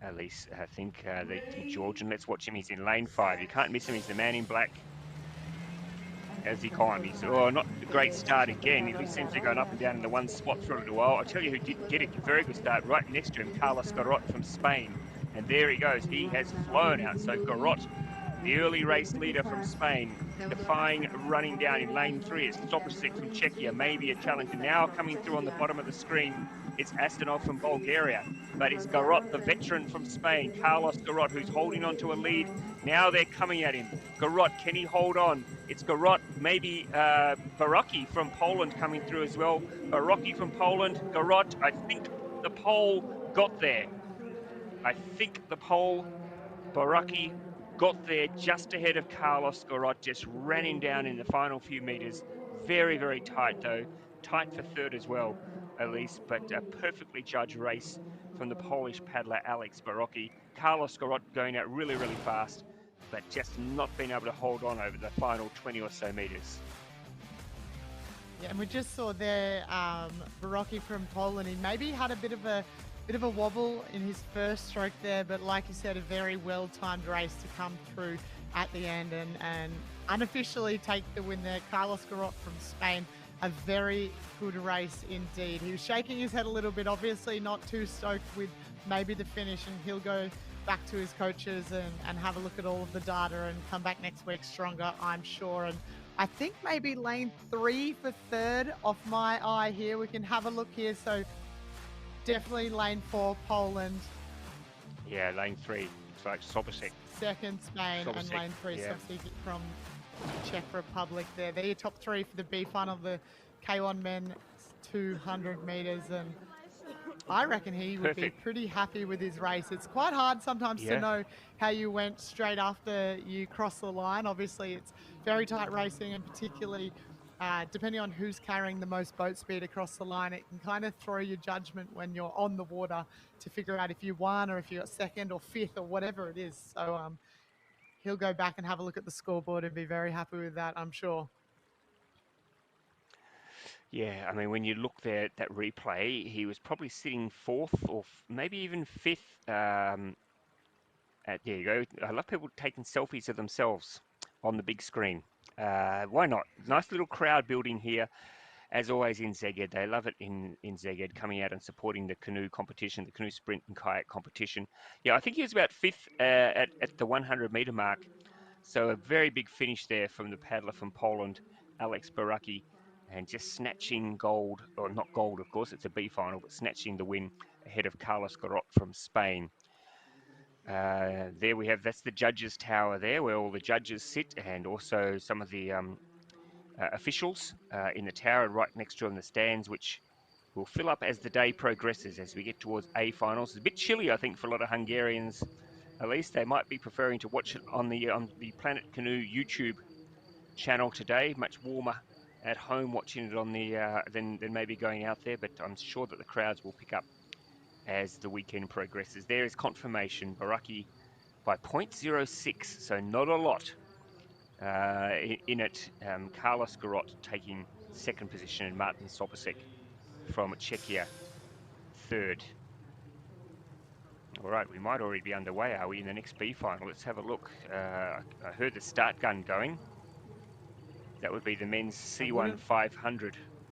At least I think the Georgian. Let's watch him. He's in lane 5. You can't miss him. He's the man in black. As he climbs, oh, not a great start again. He seems to be going up and down in the one spot for a little while. I'll tell you who did get a very good start right next to him, Carlos Garot from Spain. And there he goes. He has flown out. So Garot, the early race leader from Spain, defying running down in lane 3. It's Sobosic from Czechia, maybe a challenge. And now coming through on the bottom of the screen, it's Astonov from Bulgaria. But it's Garot, the veteran from Spain, Carlos Garot, who's holding on to a lead. Now they're coming at him. Garot, can he hold on? It's Garot, maybe Barocki from Poland coming through as well. Barocki from Poland, Garot. I think the pole got there. Barocki got there just ahead of Carlos Garot, just ran him down in the final few meters. Very, very tight though. Tight for third as well, Elise, but a perfectly judged race from the Polish paddler Alex Barocki. Carlos Garot going out really, really fast, but just not being able to hold on over the final 20 or so meters. Yeah, and we just saw there Barocki from Poland. He maybe had a bit of a wobble in his first stroke there, but like you said, a very well-timed race to come through at the end and unofficially take the win there. Carlos Garot from Spain, a very good race indeed. He was shaking his head a little bit, obviously not too stoked with maybe the finish, and he'll go back to his coaches and have a look at all of the data and come back next week stronger, I'm sure. And I think maybe lane 3 for third off my eye here. We can have a look here. So definitely lane 4, Poland. Yeah, lane 3. It's like Sobosic. Second, Spain, Sobosic, and lane 3, yeah. Sobosic from Czech Republic there. They're your top 3 for the B final of the K1 men 200 meters. And I reckon he would be pretty happy with his race. It's quite hard sometimes to know how you went straight after you cross the line. Obviously, it's very tight racing, and particularly depending on who's carrying the most boat speed across the line, it can kind of throw your judgment when you're on the water to figure out if you won or if you got second or fifth or whatever it is. So he'll go back and have a look at the scoreboard and be very happy with that, I'm sure. Yeah, I mean, when you look there at that replay, he was probably sitting 4th or maybe even 5th. There you go. I love people taking selfies of themselves on the big screen. Why not? Nice little crowd building here. As always in Szeged, they love it in Szeged, coming out and supporting the canoe competition, the canoe sprint and kayak competition. Yeah, I think he was about 5th at the 100-meter mark. So a very big finish there from the paddler from Poland, Alex Barocki, and just snatching gold, or not gold, of course, it's a B final, but snatching the win ahead of Carlos Garot from Spain. There we have, that's the judges' tower there, where all the judges sit, and also some of the officials in the tower right next to them, the stands, which will fill up as the day progresses, as we get towards A finals. It's a bit chilly, I think, for a lot of Hungarians. At least they might be preferring to watch it on the Planet Canoe YouTube channel today. Much warmer at home watching it on the than maybe going out there, but I'm sure that the crowds will pick up as the weekend progresses. There is confirmation, Barocki by 0.06, so not a lot in it. Carlos Garot taking second position and Martin Sobosic from Czechia third. All right, we might already be underway, are we, in the next B final? Let's have a look. I heard the start gun going. That would be the men's C1 500